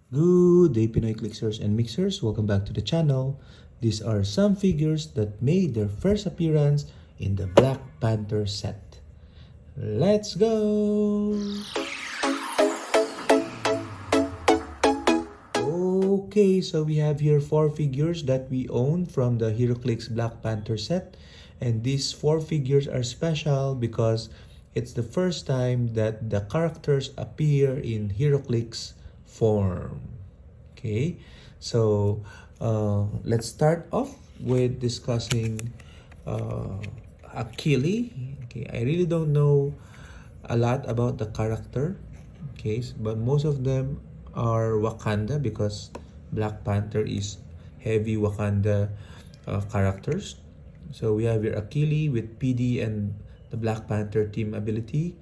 Good day, Pinoy Clixers and Mixers. Welcome back to the channel. These are some figures that made their first appearance in the Black Panther set. Let's go! Okay, so we have here 4 figures that we own from the Heroclix Black Panther set. And these 4 figures are special because it's the first time that the characters appear in Heroclix form. Okay, so let's start off with discussing uh, Achille. Okay, I really don't know a lot about the character. Okay, but most of them are Wakanda because Black Panther is heavy Wakanda characters. So we have here Achille with PD and the Black Panther team ability,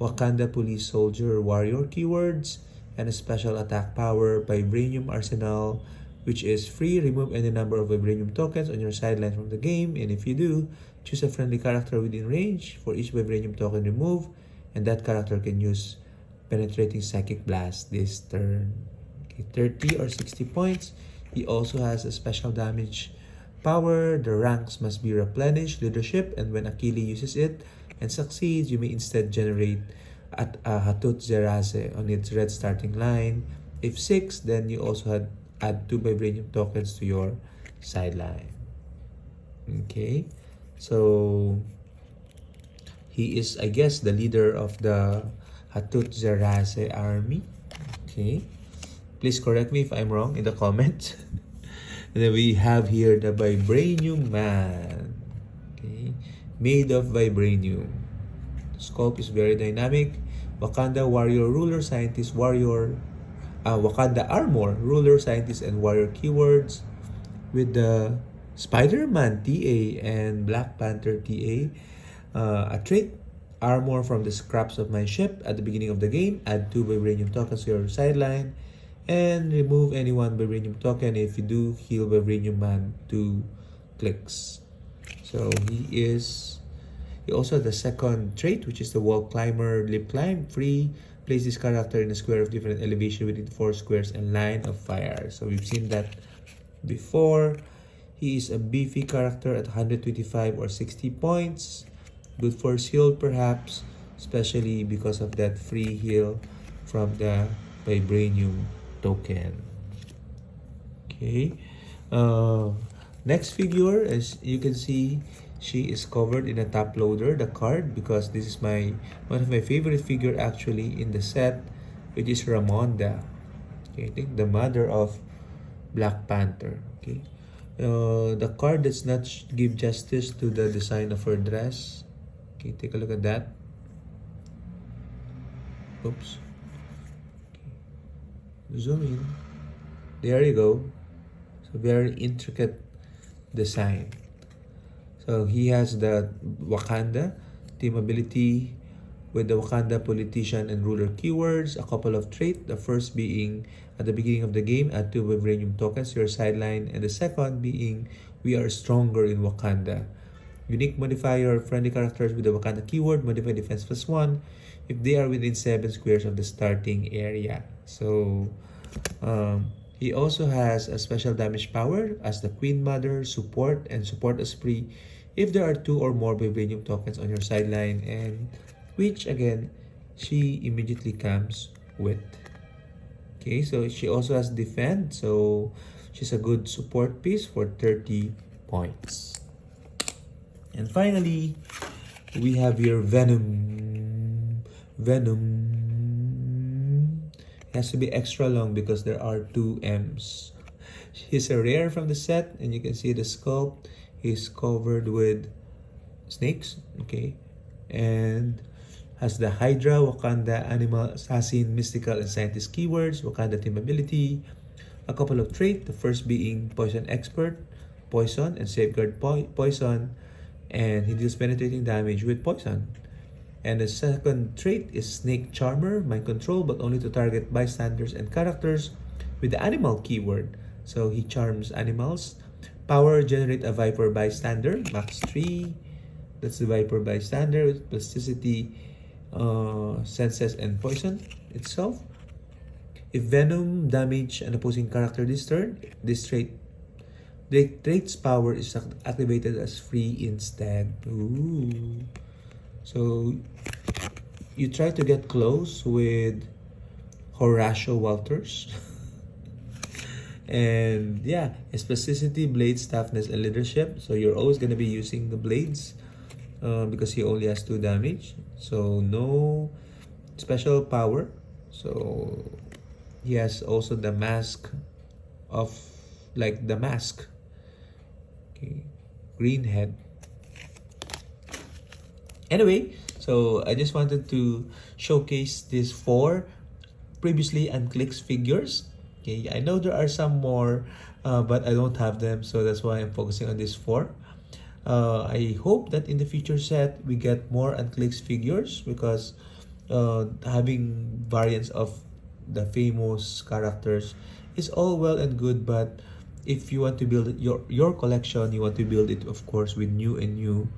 Wakanda Police Soldier Warrior keywords, and a special attack power, Vibranium Arsenal, which is free. Remove any number of Vibranium tokens on your sideline from the game, and if you do, choose a friendly character within range for each Vibranium token removed, and that character can use Penetrating Psychic Blast this turn. Okay, 30 or 60 points. He also has a special damage power. The ranks must be replenished, leadership, and when Achille uses it and succeeds, you may instead generate at Hatut Zeraze on its red starting line. If 6, then you also add 2 Vibranium tokens to your sideline. Okay, so he is, I guess, the leader of the Hatut Zeraze army. Okay, please correct me if I'm wrong in the comments. And then we have here the Vibranium Man. Okay, made of Vibranium. The sculpt is very dynamic. Wakanda Warrior Ruler Scientist Warrior Wakanda Armor Ruler Scientist and Warrior keywords with the Spider-Man TA and Black Panther TA. A trait armor from the scraps of my ship at the beginning of the game. Add 2 Vibranium tokens to your sideline and remove any 1 Vibranium token. If you do, heal Vibranium Man 2 clicks. So he also has the second trait, which is the Wall Climber Lip Climb. Free. Place this character in a square of different elevation within 4 squares and line of fire. So we've seen that before. He is a beefy character at 125 or 60 points. Good for shield perhaps, especially because of that free heal from the Vibranium token. Okay. Next figure, as you can see, she is covered in a top loader, the card, because this is one of my favorite figure actually in the set, which is Ramonda. Okay, I think the mother of Black Panther. Okay. The card does not give justice to the design of her dress. Okay, take a look at that. Oops. Okay. Zoom in. There you go. So very intricate design. So he has the Wakanda team ability with the Wakanda politician and ruler keywords, a couple of traits, the first being at the beginning of the game, add 2 Vibranium tokens to your sideline, and the second being we are stronger in Wakanda. Unique modifier, friendly characters with the Wakanda keyword, modify defense +1 if they are within 7 squares of the starting area. So he also has a special damage power as the Queen Mother, support, and support Esprit if there are 2 or more Vibranium tokens on your sideline, and which again she immediately comes with. Okay, so she also has defend, so she's a good support piece for 30 points. And finally, we have your Venom. It has to be extra long because there are 2 M's. He's a rare from the set, and you can see the sculpt. He's covered with snakes, okay, and has the Hydra, Wakanda, Animal, Assassin, Mystical, and Scientist keywords, Wakanda team ability, a couple of traits, the first being Poison Expert, Poison, and Safeguard Poison, and he deals penetrating damage with Poison. And the second trait is Snake Charmer, Mind Control, but only to target bystanders and characters with the Animal keyword. So he charms animals. Power, generate a Viper bystander, max 3. That's the Viper bystander with plasticity, senses, and poison itself. If Venom damage an opposing character this turn, the trait's power is activated as free instead. Ooh. So you try to get close with Horatio Walters. And yeah, specificity, blades, toughness, and leadership. So you're always gonna be using the blades because he only has 2 damage. So no special power. So he has also the mask of like the mask. Okay, green head. Anyway, so I just wanted to showcase these 4 previously unclicked figures. Okay, I know there are some more, but I don't have them, so that's why I'm focusing on these 4. I hope that in the future set we get more unclicked figures because having variants of the famous characters is all well and good, but if you want to build your collection, you want to build it, of course, with new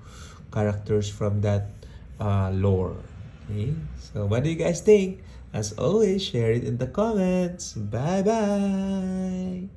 characters from that lore. Okay, so what do you guys think? As always, share it in the comments. Bye bye.